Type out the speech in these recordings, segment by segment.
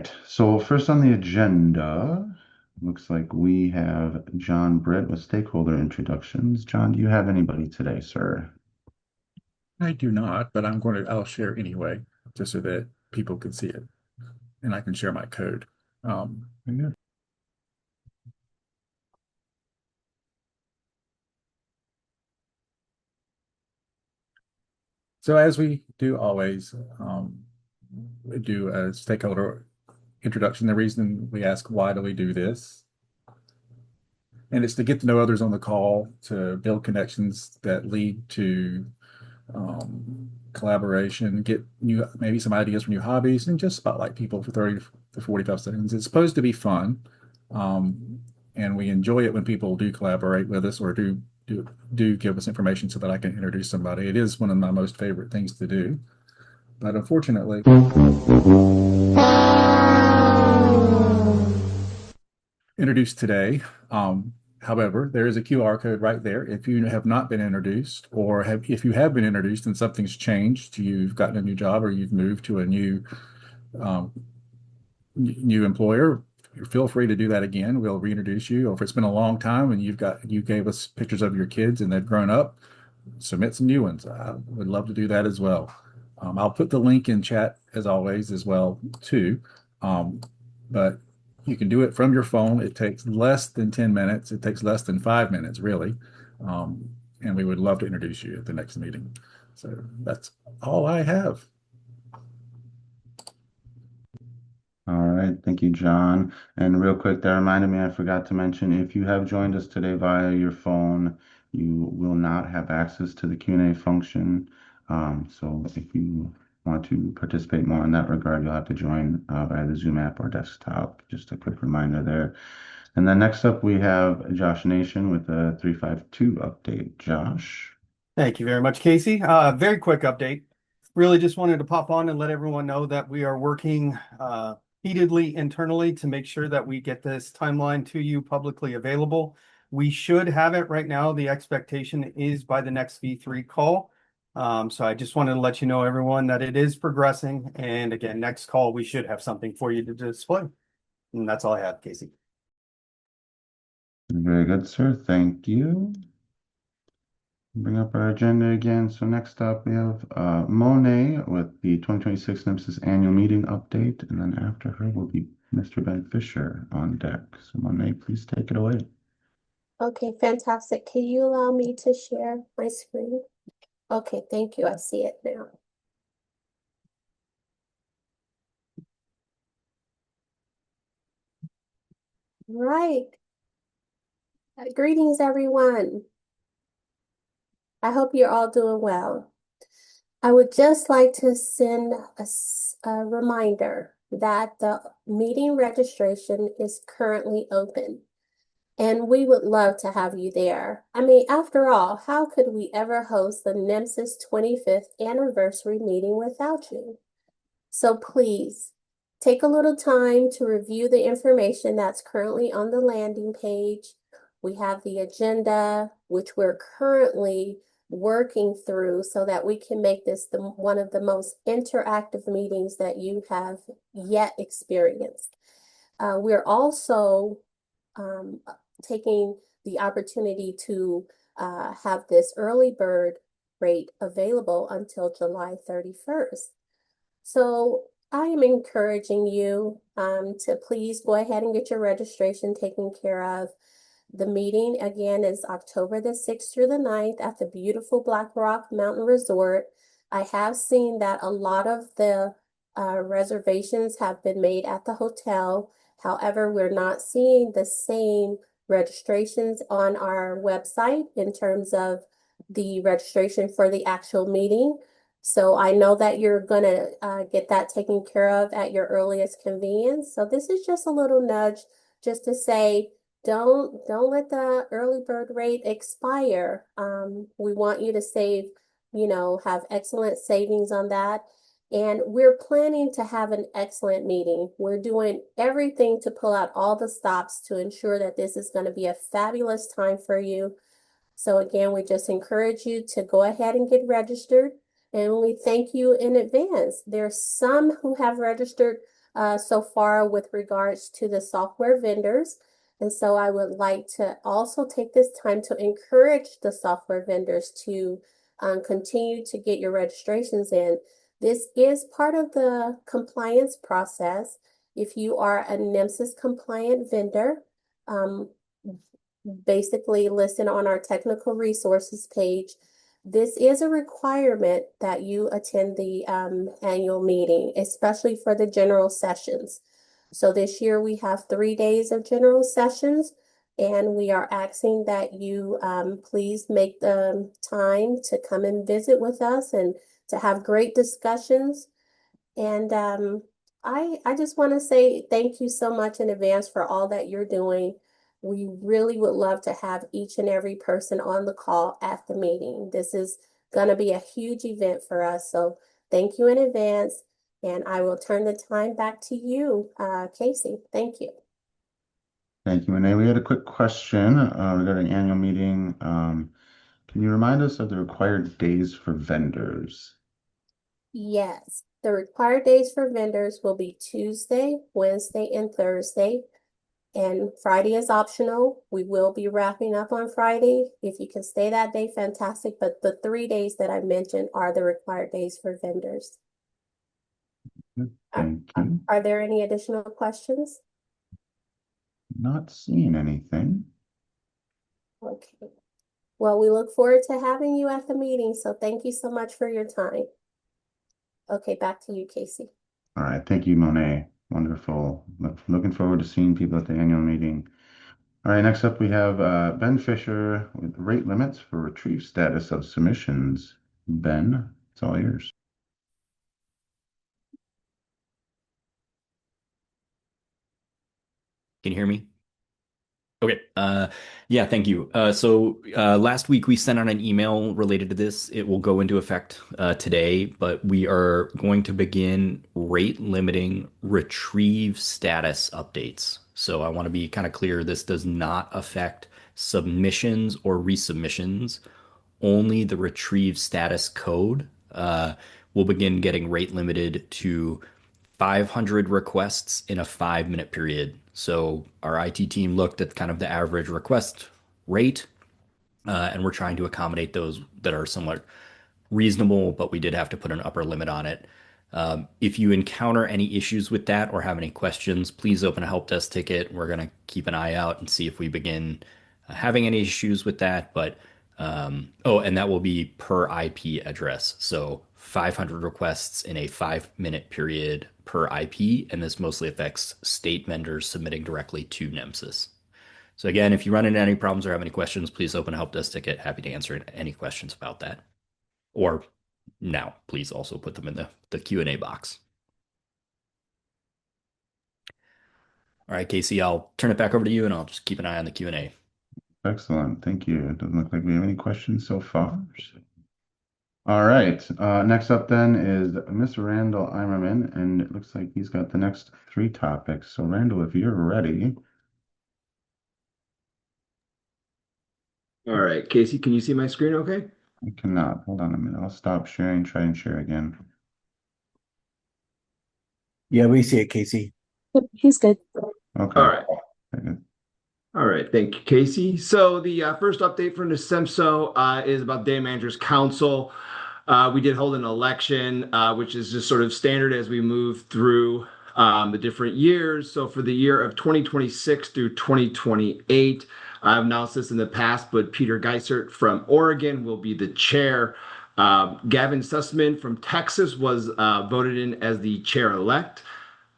right. So first on the agenda, looks like we have John Britt with stakeholder introductions. John, do you have anybody today, sir? I do not, but I'll share anyway, just so that people can see it and I can share my code. Very good. So as we do always, we do a stakeholder introduction. The reason we ask, why do we do this? And it's to get to know others on the call, to build connections that lead to collaboration, get new, maybe some ideas for new hobbies, and just spotlight people for 30 to 45 seconds. It's supposed to be fun. And we enjoy it when people do collaborate with us or do give us information so that I can introduce somebody. It is one of my most favorite things to do. But unfortunately, introduced today. However, there is a QR code right there. If you have not been introduced, or if you have been introduced and something's changed, you've gotten a new job or you've moved to a um, new employer, feel free to do that again. We'll reintroduce you. Or if it's been a long time and you gave us pictures of your kids and they've grown up, submit some new ones. I would love to do that as well. I'll put the link in chat as always as well too. But you can do it from your phone. It takes less than 10 minutes. It takes less than 5 minutes, really. And we would love to introduce you at the next meeting. So that's all I have. All right, thank you, John. And real quick, that reminded me, I forgot to mention, if you have joined us today via your phone, you will not have access to the Q&A function. So if you want to participate more in that regard, you'll have to join via the Zoom app or desktop. Just a quick reminder there. And then next up, we have Josh Nation with a 352 update. Josh. Thank you very much, Casey. Very quick update. Really just wanted to pop on and let everyone know that we are working heatedly internally to make sure that we get this timeline to you publicly available. We should have it right now. The expectation is by the next V3 call. So I just wanted to let you know, everyone, that it is progressing. And again, next call, we should have something for you to display. And that's all I have, Casey. Very good, sir. Thank you. Bring up our agenda again. So next up, we have Monet with the 2026 NEMSIS annual meeting update. And then after her will be Mr. Ben Fisher on deck. So Monet, please take it away. Okay, fantastic. Can you allow me to share my screen? Okay, thank you. I see it now. All right. Greetings, everyone. I hope you're all doing well. I would just like to send a reminder that the meeting registration is currently open, and we would love to have you there. I mean, after all, how could we ever host the NEMSIS 25th anniversary meeting without you? So please take a little time to review the information that's currently on the landing page. We have the agenda, which we're currently working through so that we can make this one of the most interactive meetings that you have yet experienced. We're also taking the opportunity to have this early bird rate available until July 31st. So I am encouraging you to please go ahead and get your registration taken care of. The meeting again is October the 6th through the 9th at the beautiful Black Rock Mountain Resort. I have seen that a lot of the reservations have been made at the hotel. However, we're not seeing the same registrations on our website in terms of the registration for the actual meeting. So I know that you're going to get that taken care of at your earliest convenience. So this is just a little nudge just to say, don't let the early bird rate expire. We want you to save, have excellent savings on that. And we're planning to have an excellent meeting. We're doing everything to pull out all the stops to ensure that this is going to be a fabulous time for you. So again, we just encourage you to go ahead and get registered. And we thank you in advance. There's some who have registered so far with regards to the software vendors. And so I would like to also take this time to encourage the software vendors to continue to get your registrations in. This is part of the compliance process. If you are a NEMSIS compliant vendor, basically listed on our technical resources page, this is a requirement that you attend the annual meeting, especially for the general sessions. So this year we have 3 days of general sessions, and we are asking that you please make the time to come and visit with us and to have great discussions. And I just want to say thank you so much in advance for all that you're doing. We really would love to have each and every person on the call at the meeting. This is going to be a huge event for us. So thank you in advance. And I will turn the time back to you, Casey. Thank you. Thank you, Monet. We had a quick question regarding annual meeting. Can you remind us of the required days for vendors? Yes, the required days for vendors will be Tuesday, Wednesday, and Thursday. And Friday is optional. We will be wrapping up on Friday. If you can stay that day, fantastic. But the 3 days that I mentioned are the required days for vendors. Thank you. Are there any additional questions? Not seeing anything. Okay. Well, we look forward to having you at the meeting. So thank you so much for your time. Okay, back to you, Casey. All right. Thank you, Monet. Wonderful. Looking forward to seeing people at the annual meeting. All right. Next up, we have Ben Fisher with rate limits for retrieve status of submissions. Ben, it's all yours. Can you hear me? Okay. Yeah, thank you. Last week we sent out an email related to this. It will go into effect today, but we are going to begin rate limiting retrieve status updates. So I want to be kind of clear, this does not affect submissions or resubmissions. Only the retrieve status code will begin getting rate limited to 500 requests in a 5-minute period. So our IT team looked at kind of the average request rate, and we're trying to accommodate those that are somewhat reasonable, but we did have to put an upper limit on it. If you encounter any issues with that or have any questions, please open a help desk ticket. We're going to keep an eye out and see if we begin having any issues with that. But and that will be per IP address. So 500 requests in a 5-minute period per IP, and this mostly affects state vendors submitting directly to NEMSIS. So again, if you run into any problems or have any questions, please open a help desk ticket. Happy to answer any questions about that. Or now, please also put them in the Q&A box. All right, Casey, I'll turn it back over to you, and I'll just keep an eye on the Q&A. Excellent. Thank you. It doesn't look like we have any questions so far. All right. Next up then is Mr. Randall Eimerman, and it looks like he's got the next 3 topics. So Randall, if you're ready. All right, Casey, can you see my screen okay? I cannot. Hold on a minute. I'll stop sharing, try and share again. Yeah, we see it, Casey. He's good. Okay. All right. Very good. All right, thank you, Casey. So the first update from NASEMSO is about Data Managers Council. We did hold an election, which is just sort of standard as we move through the different years. So for the year of 2026 through 2028, I've announced this in the past, but Peter Geisert from Oregon will be the chair. Gavin Sussman from Texas was voted in as the chair-elect.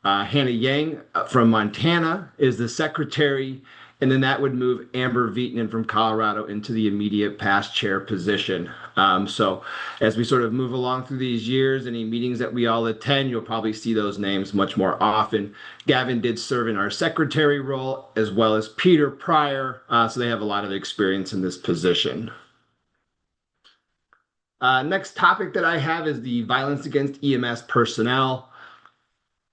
Hannah Yang from Montana is the secretary, and then that would move Amber Vietnan from Colorado into the immediate past chair position. So as we sort of move along through these years, any meetings that we all attend, you'll probably see those names much more often. Gavin did serve in our secretary role as well as Peter prior, so they have a lot of experience in this position. Next topic that I have is the violence against EMS personnel.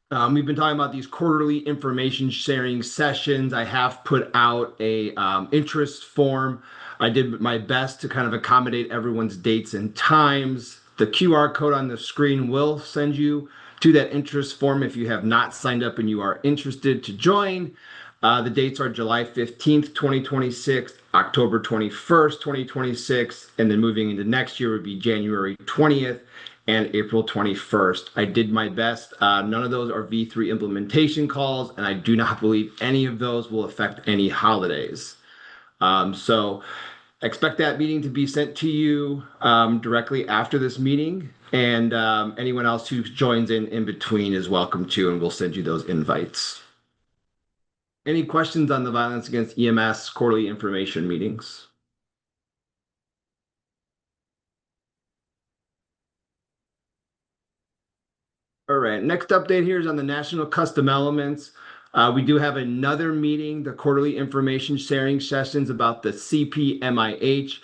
We've been talking about these quarterly information sharing sessions. I have put out a interest form. I did my best to kind of accommodate everyone's dates and times. The QR code on the screen will send you to that interest form if you have not signed up and you are interested to join. The dates are July 15th, 2026, October 21st, 2026, and then moving into next year would be January 20th and April 21st. I did my best. None of those are V3 implementation calls, and I do not believe any of those will affect any holidays. So expect that meeting to be sent to you directly after this meeting, and anyone else who joins in between is welcome to, and we'll send you those invites. Any questions on the Violence Against EMS quarterly information meetings? All right, next update here is on the National Custom Elements. We do have another meeting, the quarterly information sharing sessions about the CPMIH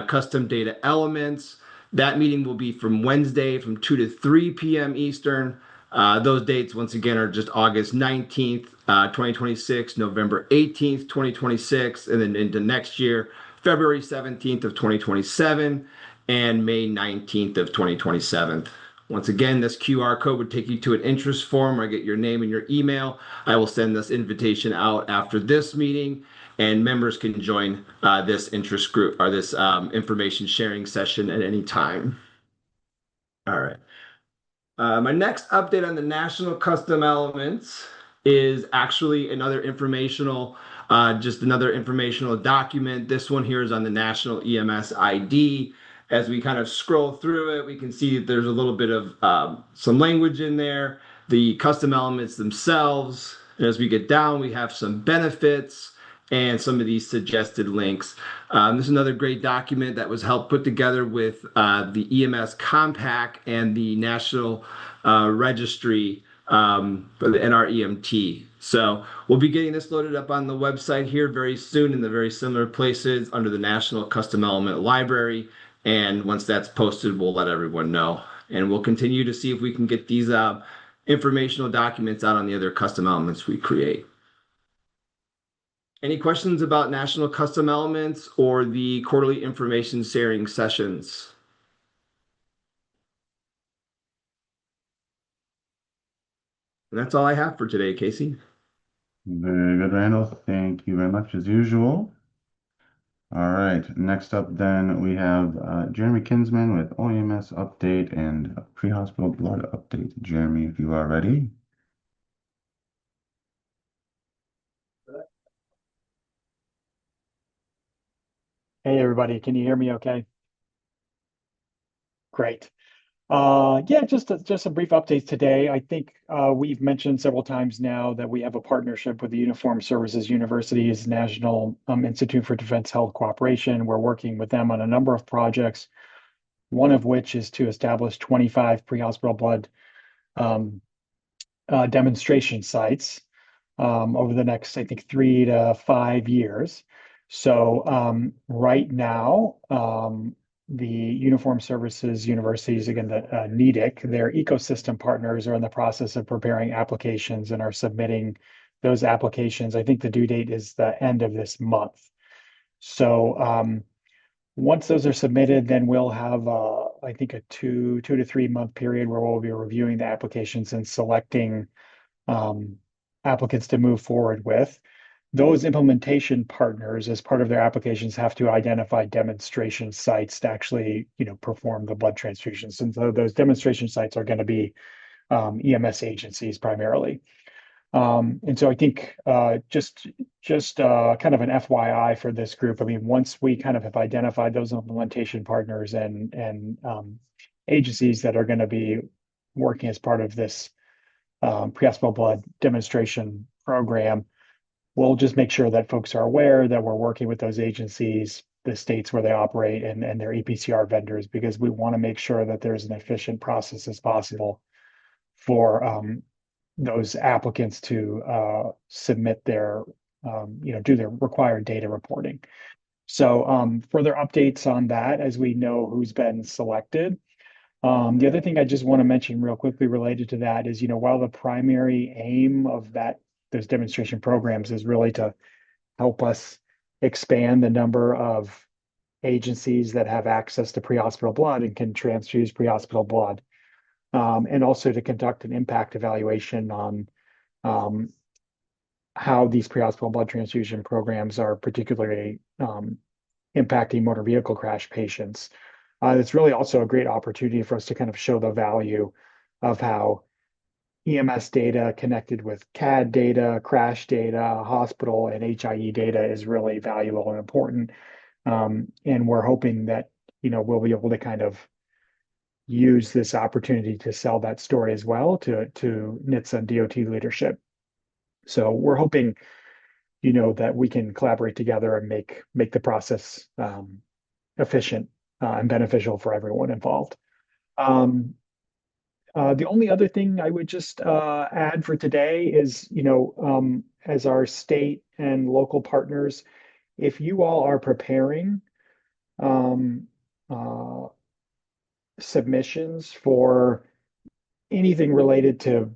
custom data elements. That meeting will be from Wednesday from 2 to 3 p.m. Eastern. Those dates, once again, are just August 19th, 2026, November 18th, 2026, and then into next year, February 17th of 2027, and May 19th of 2027. Once again, this QR code would take you to an interest form where I get your name and your email. I will send this invitation out after this meeting, and members can join this interest group or this information sharing session at any time. All right. My next update on the National Custom Elements is actually another informational, just another informational document. This one here is on the National EMS ID. As we kind of scroll through it, we can see that there's a little bit of some language in there, the custom elements themselves. And as we get down, we have some benefits and some of these suggested links. This is another great document that was helped put together with the EMS Compact and the National Registry for the NREMT. So we'll be getting this loaded up on the website here very soon in the very similar places under the National Custom Element Library. And once that's posted, we'll let everyone know. And we'll continue to see if we can get these informational documents out on the other custom elements we create. Any questions about National Custom Elements or the quarterly information sharing sessions? And that's all I have for today, Casey. Very good, Randall. Thank you very much as usual. All right, next up then we have Jeremy Kinsman with OEMS update and pre-hospital blood update. Jeremy, if you are ready. Hey everybody, can you hear me okay? Great. Yeah, just some brief updates today. I think we've mentioned several times now that we have a partnership with the Uniformed Services University's National Institute for Defense Health Cooperation. We're working with them on a number of projects, one of which is to establish 25 pre-hospital blood demonstration sites over the next, I think, 3 to 5 years. So right now, the Uniformed Services Universities, again, the NEDIC, their ecosystem partners are in the process of preparing applications and are submitting those applications. I think the due date is the end of this month. So once those are submitted, then we'll have, I think, a 2 to 3 month period where we'll be reviewing the applications and selecting applicants to move forward with. Those implementation partners, as part of their applications, have to identify demonstration sites to actually, perform the blood transfusions. And so those demonstration sites are going to be EMS agencies primarily. And so I think just kind of an FYI for this group. I mean, once we kind of have identified those implementation partners and agencies that are going to be working as part of this pre-hospital blood demonstration program, we'll just make sure that folks are aware that we're working with those agencies, the states where they operate, and their EPCR vendors, because we want to make sure that there's an efficient process as possible for those applicants to submit their, do their required data reporting. So further updates on that as we know who's been selected. The other thing I just want to mention real quickly related to that is, while the primary aim of those demonstration programs is really to help us expand the number of agencies that have access to pre-hospital blood and can transfuse pre-hospital blood. and also to conduct an impact evaluation on how these pre-hospital blood transfusion programs are particularly impacting motor vehicle crash patients. It's really also a great opportunity for us to kind of show the value of how EMS data connected with CAD data, crash data, hospital, and HIE data is really valuable and important. And we're hoping that, we'll be able to kind of use this opportunity to sell that story as well to NHTSA and DOT leadership. So we're hoping, that we can collaborate together and make the process efficient and beneficial for everyone involved. The only other thing I would just add for today is, as our state and local partners, if you all are preparing submissions for anything related to,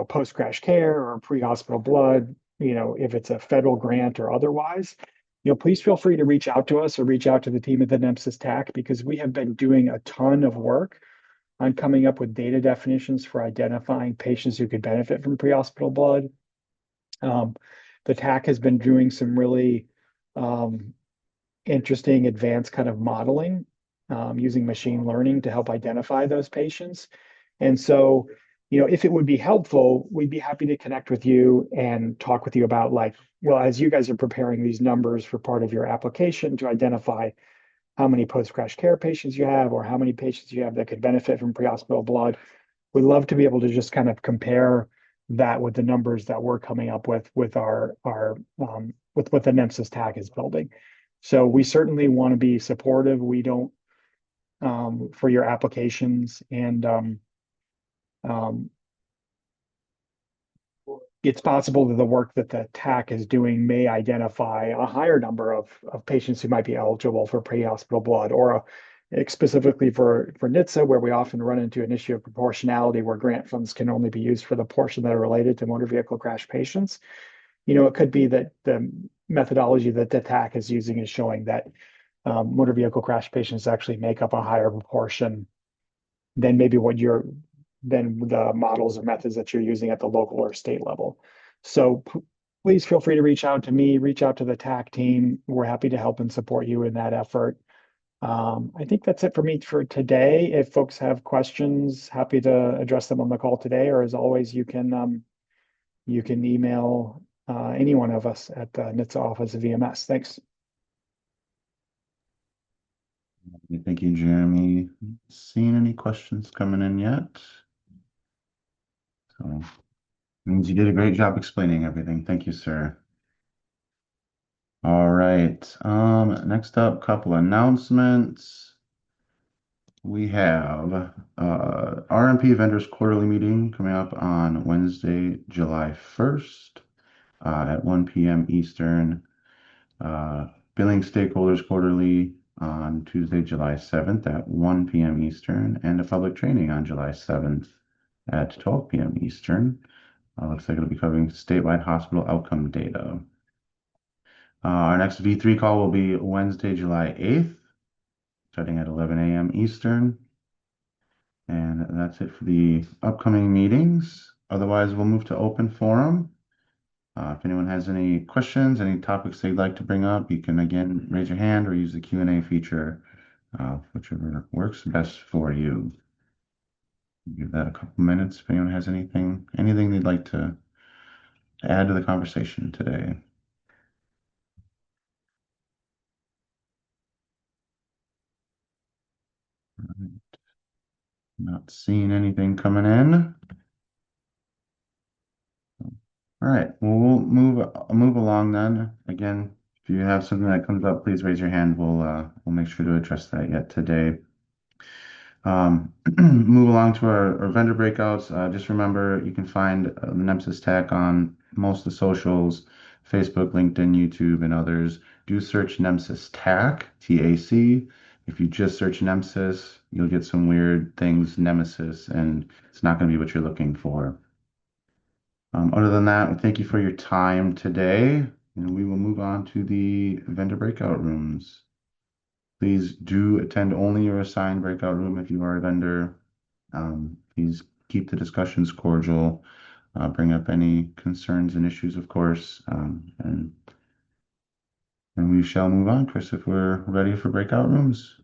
post-crash care or pre-hospital blood, if it's a federal grant or otherwise, please feel free to reach out to us or reach out to the team at the NEMSIS TAC, because we have been doing a ton of work on coming up with data definitions for identifying patients who could benefit from pre-hospital blood. The TAC has been doing some really interesting advanced kind of modeling using machine learning to help identify those patients. And so, if it would be helpful, we'd be happy to connect with you and talk with you about as you guys are preparing these numbers for part of your application to identify how many post-crash care patients you have or how many patients you have that could benefit from pre-hospital blood. We'd love to be able to just kind of compare that with the numbers that we're coming up with our with what the NEMSIS TAC is building. So we certainly want to be supportive. We don't for your applications, and it's possible that the work that the TAC is doing may identify a higher number of patients who might be eligible for pre-hospital blood, or specifically for NHTSA, where we often run into an issue of proportionality, where grant funds can only be used for the portion that are related to motor vehicle crash patients. It could be that the methodology that the TAC is using is showing that motor vehicle crash patients actually make up a higher proportion than maybe than the models or methods that you're using at the local or state level. So please feel free to reach out to me, reach out to the TAC team. We're happy to help and support you in that effort. I think that's it for me for today. If folks have questions, happy to address them on the call today, or as always, you can email any one of us at the NHTSA Office of EMS. Thanks. Thank you, Jeremy. Seen any questions coming in yet? So means you did a great job explaining everything. Thank you, sir. All right. Next up, couple announcements. We have RMP Vendors Quarterly Meeting coming up on Wednesday, July 1st at 1 p.m. Eastern. Billing Stakeholders Quarterly on Tuesday, July 7th at 1 p.m. Eastern, and a public training on July 7th at 12 p.m. Eastern. Looks like it'll be covering statewide hospital outcome data. Our next V3 call will be Wednesday, July 8th, starting at 11 a.m. Eastern. And that's it for the upcoming meetings. Otherwise, we'll move to open forum. If anyone has any questions, any topics they'd like to bring up, you can again raise your hand or use the Q&A feature, whichever works best for you. Give that a couple minutes if anyone has anything they'd like to add to the conversation today. All right. Not seeing anything coming in. All right, well, we'll move along then. Again, if you have something that comes up, please raise your hand. We'll make sure to address that yet today. Move along to our vendor breakouts. Just remember, you can find the NEMSIS TAC on most of the socials, Facebook, LinkedIn, YouTube, and others. Do search NEMSIS TAC, TAC. If you just search NEMSIS, you'll get some weird things, Nemesis, and it's not going to be what you're looking for. Other than that, thank you for your time today, and we will move on to the vendor breakout rooms. Please do attend only your assigned breakout room if you are a vendor. If Please keep the discussions cordial. Bring up any concerns and issues, of course, and we shall move on, Chris, if we're ready for breakout rooms.